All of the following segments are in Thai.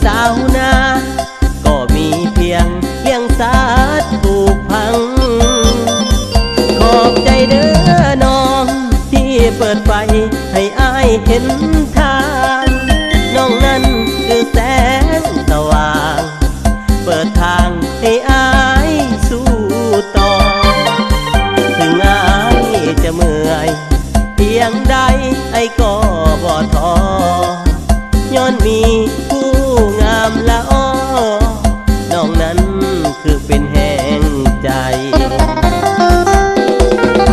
สาวนาก็มีเพียงเลี้ยงสัตว์ผูกพังขอบใจเด้อน้องที่เปิดไฟให้อ้ายเห็นทางน้องนั้นคือแสงสว่างเปิดทางให้อ้ายสู้ต่อถึงอ้ายจะเมื่อยเพียงใดไอ้ก็บ่ท้อย้อนมีผู้งามละอ้อน้องนั้นคือเป็นแห่งใจ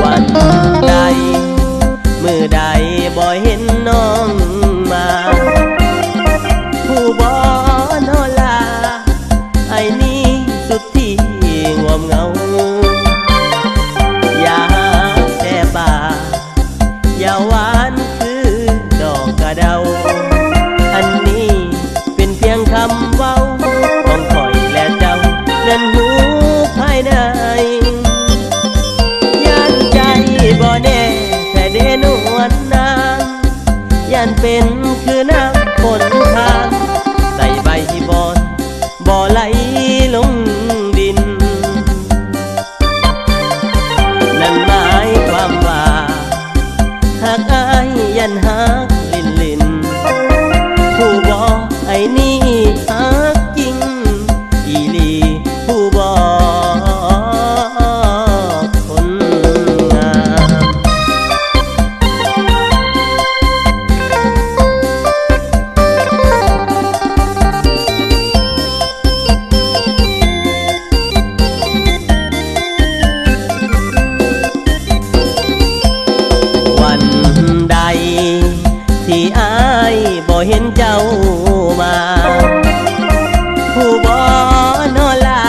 วันใดมือใดบ่เห็นน้องมาผู้บ่นอลาไอ้นี่สุดที่งวมเงาอยากแต่ป่าอย่าหวานคือดอกกระเดาอันนี้เป็นเพียงคำเว้าของข่อยและเจ้านั้นหูภายในยันใจบ่แน่แต่เดนวลนางยันเป็นคือน้ำฝนทางใส่ใบบอนบ่ไหลลงดินนั่นหมายความว่าหากอ้ายยันหักลินผู้บ่ไอ้นี่หักจริงอีลีผู้บ่คนงามวันใดที่อ้ายบ่เห็นเจ้ามาผู้บ่นอลา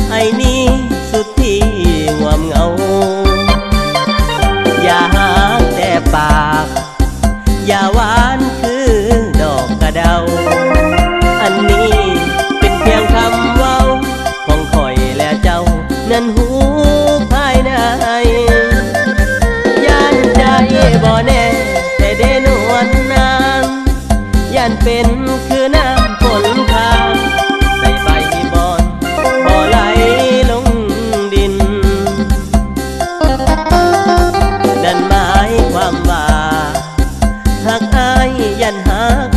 ไอ้นี่สุดที่งวมเงาอย่าหักแต่ปากอย่าหวานคือดอกกระเดาอันนี้เป็นเพียงคำเว้าของข่อยและเจ้านั้นหูภายในยันใจบ่แน่แต่เดนวลนางยันเป็นคือน้ำฝนทางใส่ใบบอนบ่ไหลลงดินนั่นหมายความว่าหากอ้ายยันหัก